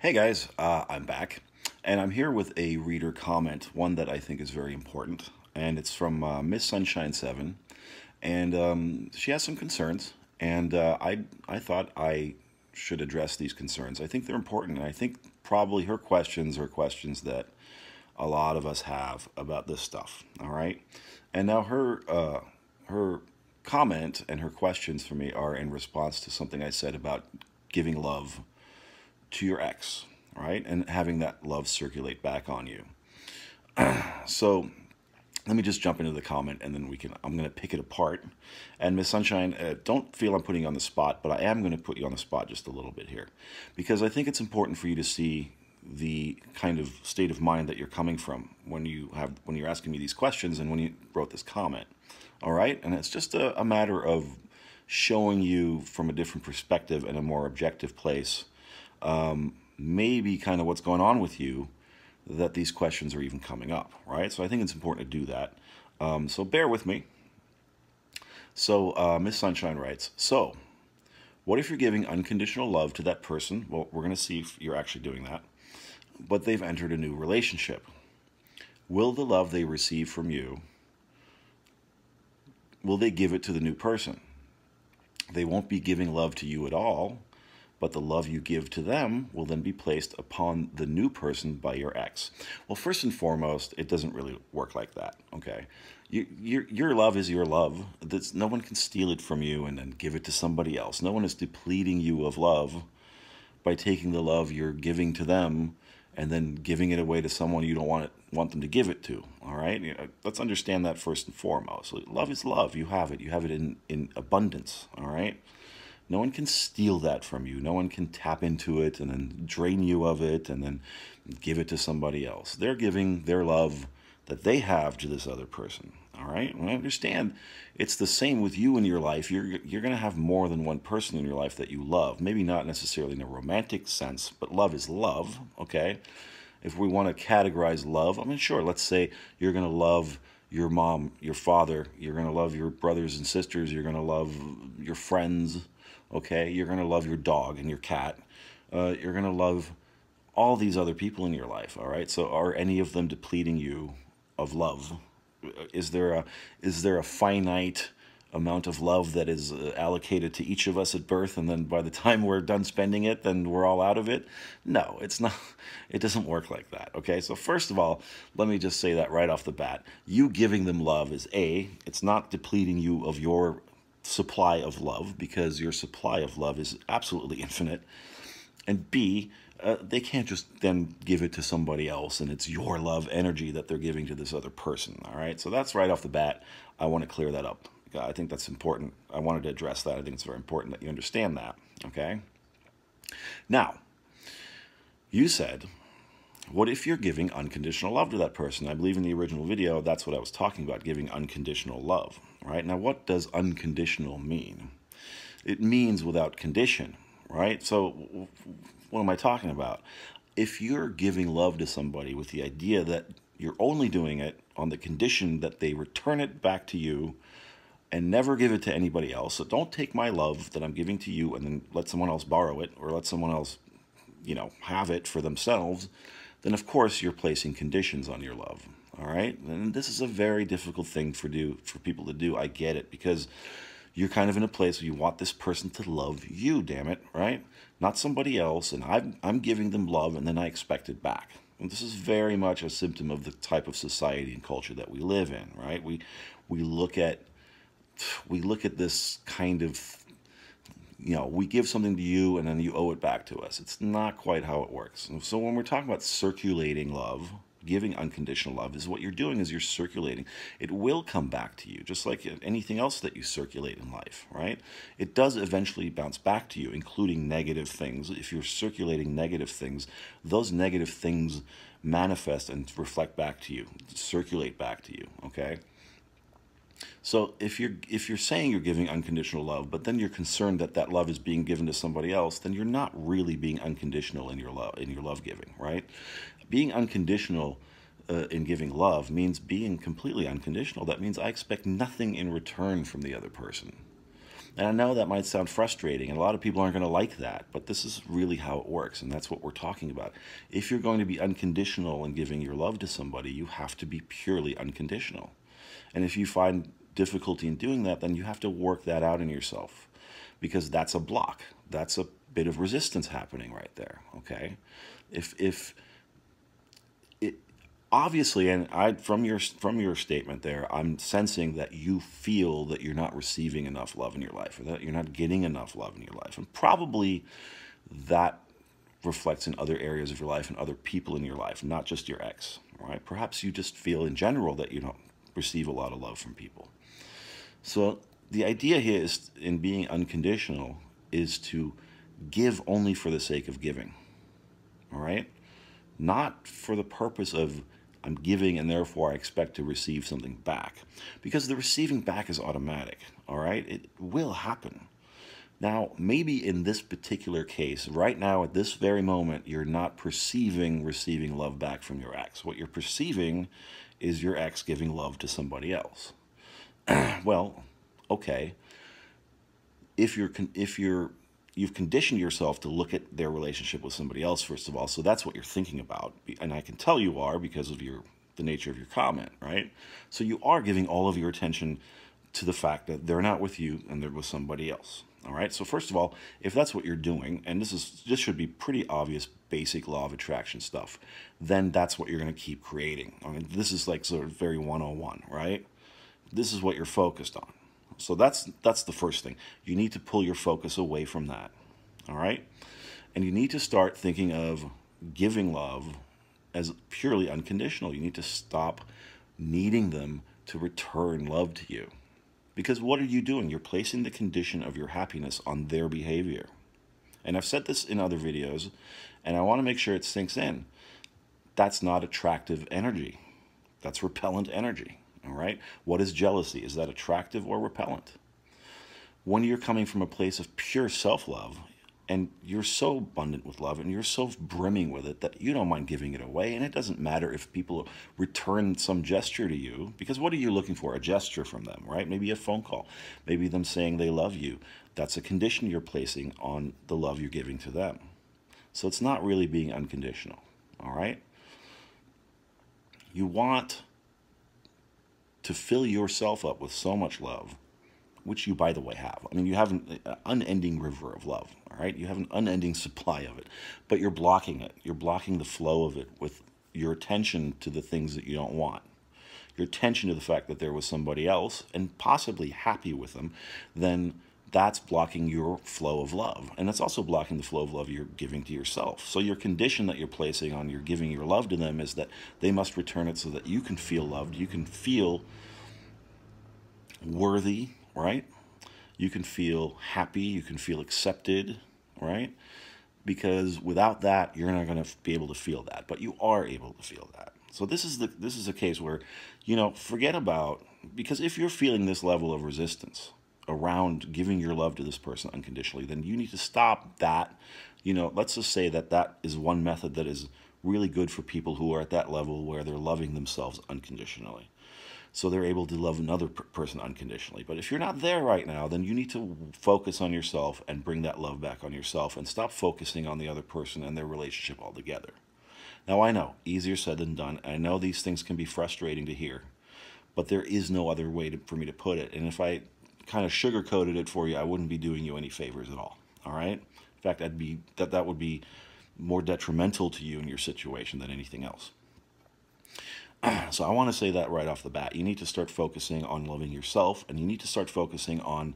Hey guys, I'm back, and I'm here with a reader comment, one that I think is very important, and it's from 𝗙Sunshine7, and she has some concerns, and I thought I should address these concerns. I think they're important, and I think probably her questions are questions that a lot of us have about this stuff, all right? And now her comment and her questions for me are in response to something I said about giving love to your ex, right? And having that love circulate back on you. So let me just jump into the comment and then I'm going to pick it apart. And Miss Sunshine, don't feel I'm putting you on the spot, but I am going to put you on the spot just a little bit here, because I think it's important for you to see the kind of state of mind that you're coming from when you're asking me these questions and when you wrote this comment. All right? And it's just a matter of showing you from a different perspective and a more objective place maybe kind of what's going on with you, that these questions are even coming up, right? So I think it's important to do that. So bear with me. So Miss Sunshine writes, so what if you're giving unconditional love to that person? Well, we're going to see if you're actually doing that. But they've entered a new relationship. Will the love they receive from you, will they give it to the new person? They won't be giving love to you at all, but the love you give to them will then be placed upon the new person by your ex. Well, first and foremost, it doesn't really work like that, okay? Your love is your love. No one can steal it from you and then give it to somebody else. No one is depleting you of love by taking the love you're giving to them and then giving it away to someone you don't want them to give it to, all right? Let's understand that first and foremost. Love is love. You have it. You have it in abundance, all right? No one can steal that from you. No one can tap into it and then drain you of it and then give it to somebody else. They're giving their love that they have to this other person, all right? And I understand it's the same with you in your life. You're going to have more than one person in your life that you love. Maybe not necessarily in a romantic sense, but love is love, okay? If we want to categorize love, I mean, sure, let's say you're going to love your mom, your father, you're going to love your brothers and sisters, you're going to love your friends, okay? You're going to love your dog and your cat. You're going to love all these other people in your life, all right? So are any of them depleting you of love? Is there a finite amount of love that is allocated to each of us at birth, and then by the time we're done spending it, then we're all out of it? No, it's not. It doesn't work like that, okay? So first of all, let me just say that right off the bat. You giving them love is it's not depleting you of your supply of love, because your supply of love is absolutely infinite. And B, they can't just then give it to somebody else and it's your love energy that they're giving to this other person, all right? So that's right off the bat. I want to clear that up. I think that's important. I wanted to address that. I think it's very important that you understand that, okay? Now, you said, what if you're giving unconditional love to that person? I believe in the original video, that's what I was talking about, giving unconditional love, right? Now, what does unconditional mean? It means without condition, right? So what am I talking about? If you're giving love to somebody with the idea that you're only doing it on the condition that they return it back to you and never give it to anybody else, so don't take my love that I'm giving to you and then let someone else borrow it or let someone else, have it for themselves, then of course you're placing conditions on your love, all right? And this is a very difficult thing for people to do. I get it, because you're kind of in a place where you want this person to love you, damn it, right? Not somebody else, and I'm giving them love and then I expect it back. And this is very much a symptom of the type of society and culture that we live in, right? We look at this kind of, we give something to you and then you owe it back to us. It's not quite how it works. And so when we're talking about circulating love, giving unconditional love, is what you're doing is you're circulating. It will come back to you, just like anything else that you circulate in life, right? It does eventually bounce back to you, including negative things. If you're circulating negative things, those negative things manifest and reflect back to you, circulate back to you, okay? So if you're saying you're giving unconditional love, but then you're concerned that that love is being given to somebody else, then you're not really being unconditional in your love giving, right? Being unconditional in giving love means being completely unconditional. That means I expect nothing in return from the other person. And I know that might sound frustrating, and a lot of people aren't going to like that, but this is really how it works, and that's what we're talking about. If you're going to be unconditional in giving your love to somebody, you have to be purely unconditional. And if you find difficulty in doing that, then you have to work that out in yourself, because that's a block. That's a bit of resistance happening right there, okay? Obviously, and from your statement there, I'm sensing that you feel that you're not receiving enough love in your life, or that you're not getting enough love in your life. And probably that reflects in other areas of your life and other people in your life, not just your ex, right? Perhaps you just feel in general that you don't receive a lot of love from people. So the idea here is, in being unconditional, is to give only for the sake of giving, all right? Not for the purpose of, I'm giving and therefore I expect to receive something back. Because the receiving back is automatic, all right? It will happen. Now, maybe in this particular case, right now at this very moment, you're not perceiving receiving love back from your ex. What you're perceiving is your ex giving love to somebody else. Well, okay. If you've conditioned yourself to look at their relationship with somebody else, first of all, so that's what you're thinking about. And I can tell you are, because of the nature of your comment, right? So you are giving all of your attention to the fact that they're not with you and they're with somebody else, all right? So first of all, if that's what you're doing, and this should be pretty obvious basic law of attraction stuff, then that's what you're going to keep creating. I mean, this is like sort of very 101, right? This is what you're focused on. So that's the first thing. You need to pull your focus away from that, all right? And you need to start thinking of giving love as purely unconditional. You need to stop needing them to return love to you. Because what are you doing? You're placing the condition of your happiness on their behavior. And I've said this in other videos, and I want to make sure it sinks in. That's not attractive energy. That's repellent energy. All right? What is jealousy? Is that attractive or repellent? When you're coming from a place of pure self-love, and you're so abundant with love, and you're so brimming with it that you don't mind giving it away, and it doesn't matter if people return some gesture to you, because what are you looking for? A gesture from them, right? Maybe a phone call. Maybe them saying they love you. That's a condition you're placing on the love you're giving to them. So it's not really being unconditional, all right? You want to fill yourself up with so much love, which you, by the way, have. I mean, you have an unending river of love, all right? You have an unending supply of it, but you're blocking it. You're blocking the flow of it with your attention to the things that you don't want. Your attention to the fact that there was somebody else, and possibly happy with them, then that's blocking your flow of love. And it's also blocking the flow of love you're giving to yourself. So your condition that you're placing on your giving your love to them is that they must return it so that you can feel loved, you can feel worthy, right? You can feel happy, you can feel accepted, right? Because without that, you're not going to be able to feel that, but you are able to feel that. So this is a case where, you know, forget about, because if you're feeling this level of resistance around giving your love to this person unconditionally, then you need to stop that. You know, let's just say that that is one method that is really good for people who are at that level where they're loving themselves unconditionally. So they're able to love another person unconditionally. But if you're not there right now, then you need to focus on yourself and bring that love back on yourself and stop focusing on the other person and their relationship altogether. Now, I know, easier said than done. I know these things can be frustrating to hear, but there is no other way for me to put it. And if I kind of sugar-coated it for you, I wouldn't be doing you any favors at all right? In fact, that would be more detrimental to you and your situation than anything else. So I want to say that right off the bat. You need to start focusing on loving yourself, and you need to start focusing on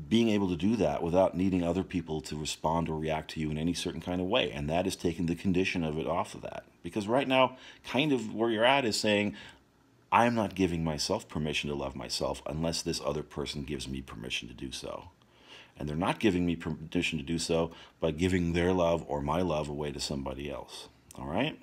being able to do that without needing other people to respond or react to you in any certain kind of way. And that is taking the condition of it off of that. Because right now, kind of where you're at is saying, I'm not giving myself permission to love myself unless this other person gives me permission to do so. And they're not giving me permission to do so by giving their love or my love away to somebody else. All right?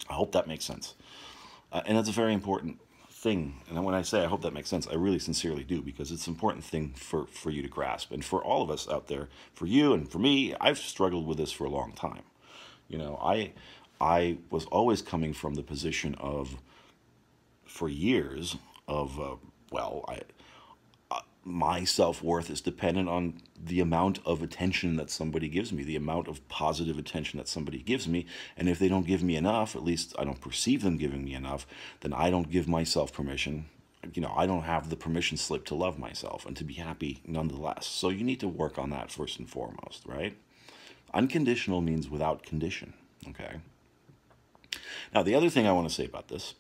I hope that makes sense. And that's a very important thing. And when I say I hope that makes sense, I really sincerely do, because it's an important thing for you to grasp. And for all of us out there, for you and for me, I've struggled with this for a long time. You know, I was always coming from the position of, for years, of, my self-worth is dependent on the amount of attention that somebody gives me, the amount of positive attention that somebody gives me. And if they don't give me enough, at least I don't perceive them giving me enough, then I don't give myself permission. You know, I don't have the permission slip to love myself and to be happy nonetheless. So you need to work on that first and foremost, right? Unconditional means without condition, okay? Now, the other thing I want to say about this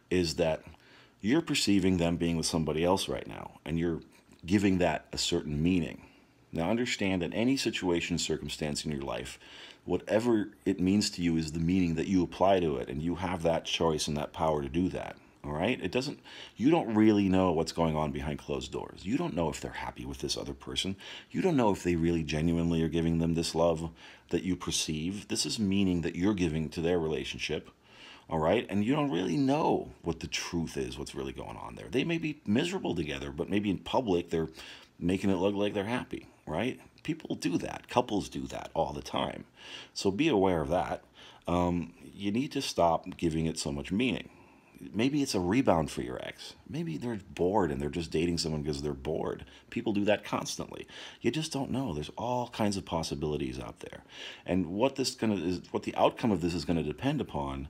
is that you're perceiving them being with somebody else right now, and you're giving that a certain meaning. Now, understand that any situation, circumstance in your life, whatever it means to you is the meaning that you apply to it, and you have that choice and that power to do that. All right? You don't really know what's going on behind closed doors. You don't know if they're happy with this other person. You don't know if they really genuinely are giving them this love that you perceive. This is meaning that you're giving to their relationship. All right? And you don't really know what the truth is, what's really going on there. They may be miserable together, but maybe in public they're making it look like they're happy, right? People do that. Couples do that all the time. So be aware of that. You need to stop giving it so much meaning. Maybe it's a rebound for your ex. Maybe they're bored and they're just dating someone because they're bored. People do that constantly. You just don't know. There's all kinds of possibilities out there. And what the outcome of this is going to depend upon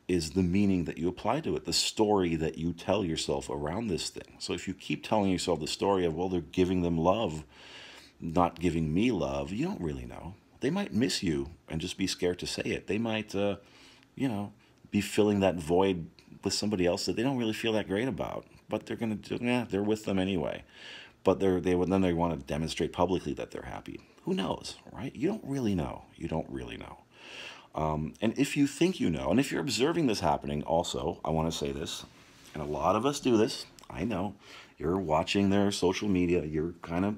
is the meaning that you apply to it, the story that you tell yourself around this thing. So if you keep telling yourself the story of, well, they're giving them love, not giving me love, you don't really know. They might miss you and just be scared to say it. They might, you know, be filling that void with somebody else that they don't really feel that great about. But they're going to do, they're with them anyway. But then they want to demonstrate publicly that they're happy. Who knows, right? You don't really know. You don't really know. And if you think you know, and if you're observing this happening also, I want to say this, and a lot of us do this, I know, you're watching their social media, you're kind of,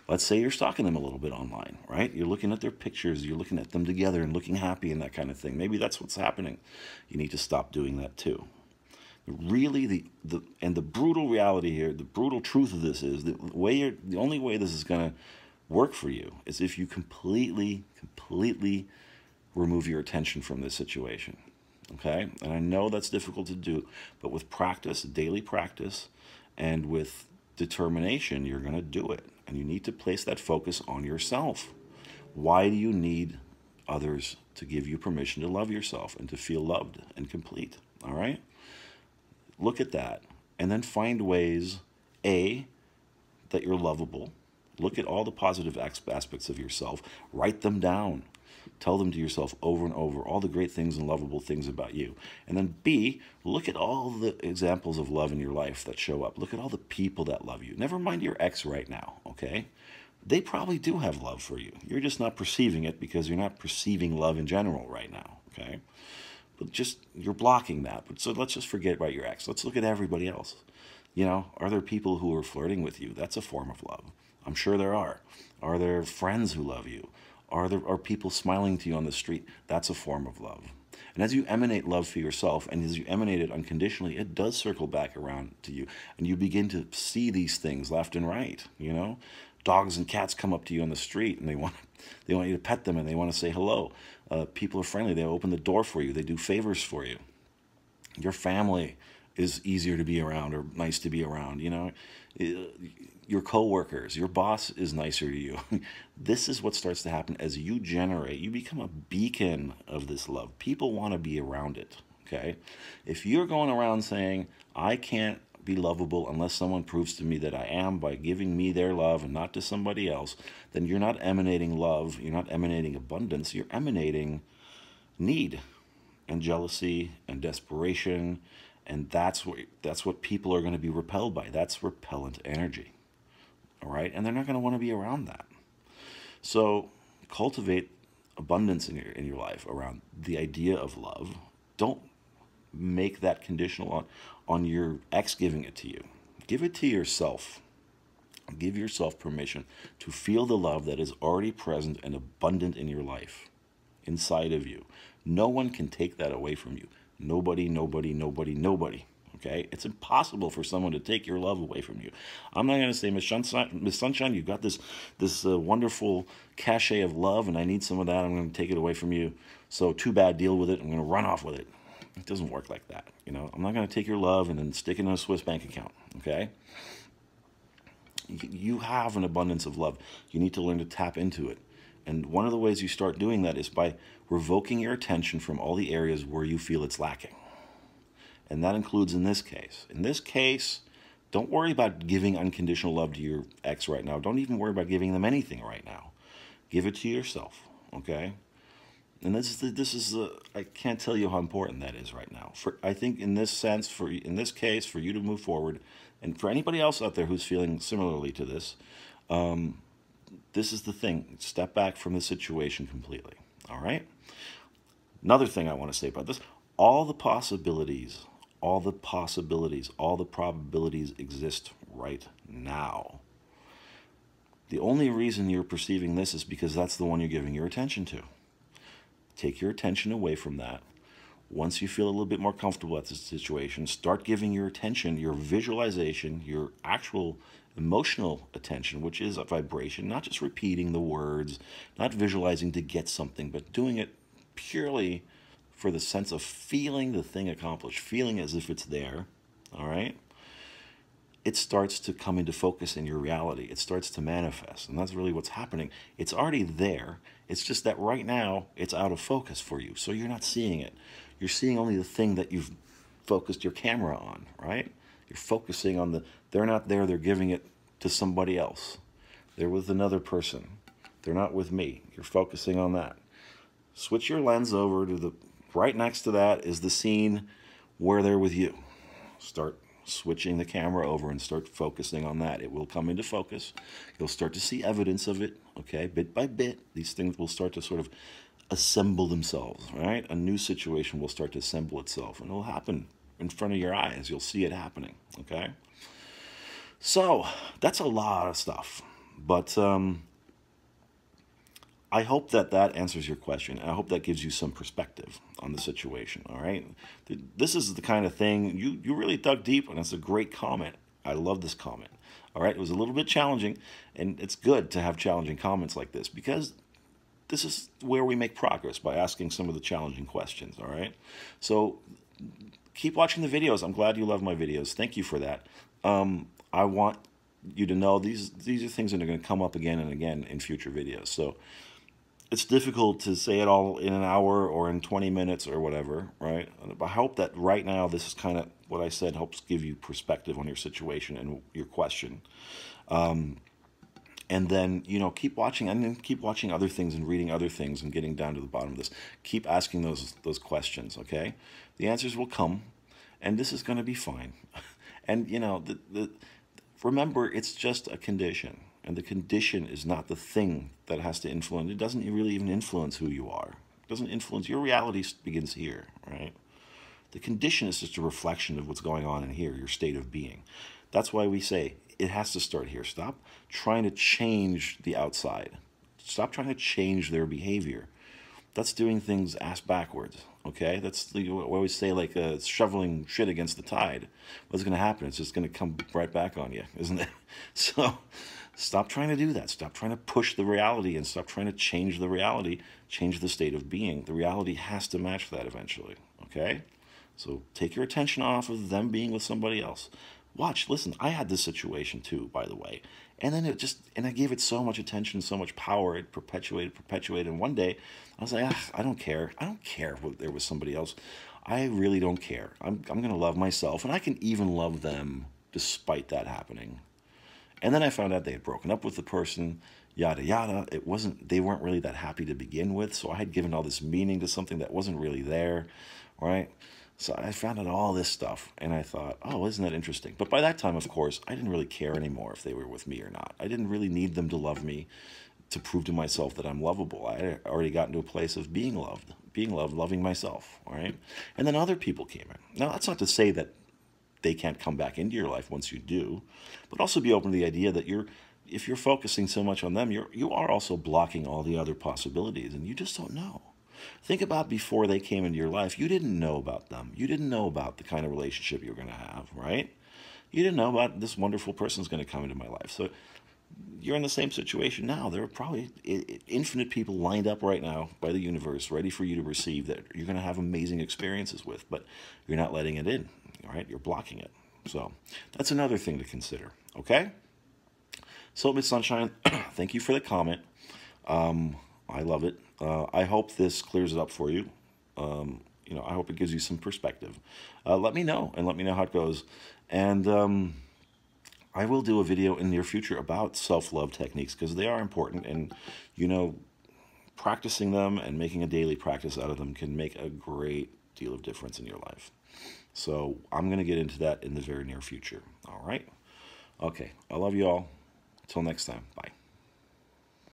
let's say you're stalking them a little bit online, right? You're looking at their pictures, you're looking at them together and looking happy and that kind of thing. Maybe that's what's happening. You need to stop doing that too. Really, the brutal reality here, the brutal truth of this is the only way this is going to work for you is if you completely remove your attention from this situation, okay? And I know that's difficult to do, but with practice, daily practice, and with determination, you're going to do it. And you need to place that focus on yourself. Why do you need others to give you permission to love yourself and to feel loved and complete, all right? Look at that, and then find ways, A, that you're lovable. Look at all the positive aspects of yourself. Write them down. Tell them to yourself over and over, all the great things and lovable things about you. And then B, look at all the examples of love in your life that show up. Look at all the people that love you. Never mind your ex right now, okay? They probably do have love for you. You're just not perceiving it because you're not perceiving love in general right now, okay? But you're blocking that. But so let's just forget about your ex. Let's look at everybody else. You know, are there people who are flirting with you? That's a form of love. I'm sure there are. Are there friends who love you? Are people smiling to you on the street? That's a form of love. And as you emanate love for yourself, and as you emanate it unconditionally, it does circle back around to you. And you begin to see these things left and right, you know? Dogs and cats come up to you on the street, and they want you to pet them, and they want to say hello. People are friendly. They open the door for you. They do favors for you. Your family is easier to be around or nice to be around, you know? Your coworkers, your boss is nicer to you. This is what starts to happen as you become a beacon of this love. People want to be around it, okay? If you're going around saying, I can't be lovable unless someone proves to me that I am by giving me their love and not to somebody else, then you're not emanating love, you're not emanating abundance, you're emanating need and jealousy and desperation, and that's what people are going to be repelled by. That's repellent energy. All right, and they're not going to want to be around that. So cultivate abundance in your life around the idea of love. Don't make that conditional on your ex giving it to you. Give it to yourself. Give yourself permission to feel the love that is already present and abundant in your life, inside of you. No one can take that away from you. Nobody. Okay, it's impossible for someone to take your love away from you. I'm not going to say, Miss Sunshine, you've got this wonderful cachet of love, and I need some of that. I'm going to take it away from you. So too bad, deal with it. I'm going to run off with it. It doesn't work like that. You know, I'm not going to take your love and then stick it in a Swiss bank account. Okay. You have an abundance of love. You need to learn to tap into it. And one of the ways you start doing that is by revoking your attention from all the areas where you feel it's lacking. And that includes in this case. In this case, don't worry about giving unconditional love to your ex right now. Don't even worry about giving them anything right now. Give it to yourself, okay? And I can't tell you how important that is right now. I think in this sense, in this case, for you to move forward, and for anybody else out there who's feeling similarly to this, this is the thing. Step back from the situation completely, all right? Another thing I want to say about this, all the possibilities, all the probabilities exist right now. The only reason you're perceiving this is because that's the one you're giving your attention to. Take your attention away from that. Once you feel a little bit more comfortable at this situation, start giving your attention, your visualization, your actual emotional attention, which is a vibration, not just repeating the words, not visualizing to get something, but doing it purely for the sense of feeling the thing accomplished, feeling as if it's there, all right? It starts to come into focus in your reality. It starts to manifest, and that's really what's happening. It's already there. It's just that right now it's out of focus for you, so you're not seeing it. You're seeing only the thing that you've focused your camera on, right? You're focusing on they're not there, they're giving it to somebody else. They're with another person. They're not with me. You're focusing on that. Switch your lens over to right next to that is the scene where they're with you. Start switching the camera over and start focusing on that. It will come into focus. You'll start to see evidence of it, okay? Bit by bit, these things will start to sort of assemble themselves, right? A new situation will start to assemble itself, and it'll happen in front of your eyes. You'll see it happening, okay? So, that's a lot of stuff, but I hope that answers your question. I hope that gives you some perspective on the situation, all right? This is the kind of thing, you really dug deep, and it's a great comment. I love this comment, all right? It was a little bit challenging, and it's good to have challenging comments like this, because this is where we make progress, by asking some of the challenging questions, all right? So keep watching the videos. I'm glad you love my videos. Thank you for that. I want you to know these are things that are going to come up again and again in future videos. So it's difficult to say it all in an hour or in 20 minutes or whatever, right? But I hope that right now this is kind of what I said helps give you perspective on your situation and your question. And then, you know, keep watching, and then keep watching other things and reading other things and getting down to the bottom of this. Keep asking those questions, okay? The answers will come, and this is going to be fine. And, you know, remember, it's just a condition, and the condition is not the thing that has to influence. It doesn't really even influence who you are. It doesn't influence. Your reality begins here, right? The condition is just a reflection of what's going on in here, your state of being. That's why we say it has to start here. Stop trying to change the outside. Stop trying to change their behavior. That's doing things ass backwards, okay? That's, we always say, like shoveling shit against the tide. What's going to happen? It's just going to come right back on you, isn't it? So stop trying to do that. Stop trying to push the reality, and stop trying to change the reality, change the state of being. The reality has to match that eventually, okay? So take your attention off of them being with somebody else. Watch, listen, I had this situation too, by the way. And then and I gave it so much attention, so much power. It perpetuated. And one day, I was like, I don't care. I don't care if there was somebody else. I really don't care. I'm going to love myself, and I can even love them despite that happening. And then I found out they had broken up with the person, yada, yada. They weren't really that happy to begin with, so I had given all this meaning to something that wasn't really there, right? So I found out all this stuff, and I thought, oh, isn't that interesting? But by that time, of course, I didn't really care anymore if they were with me or not. I didn't really need them to love me to prove to myself that I'm lovable. I had already gotten to a place of being loved, loving myself, all right? And then other people came in. Now, that's not to say that they can't come back into your life once you do, but also be open to the idea that if you're focusing so much on them, you are also blocking all the other possibilities, and you just don't know. Think about before they came into your life. You didn't know about them. You didn't know about the kind of relationship you're going to have, right? You didn't know about this wonderful person's going to come into my life. So you're in the same situation now. There are probably infinite people lined up right now by the universe, ready for you to receive, that you're going to have amazing experiences with, but you're not letting it in, all right? You're blocking it. So that's another thing to consider, okay? Miss Sunshine, thank you for the comment. I love it. I hope this clears it up for you. You know, I hope it gives you some perspective. Let me know, and let me know how it goes. And I will do a video in the near future about self-love techniques, because they are important, and, you know, practicing them and making a daily practice out of them can make a great deal of difference in your life. So I'm going to get into that in the very near future. All right? Okay. I love you all. Until next time. Bye.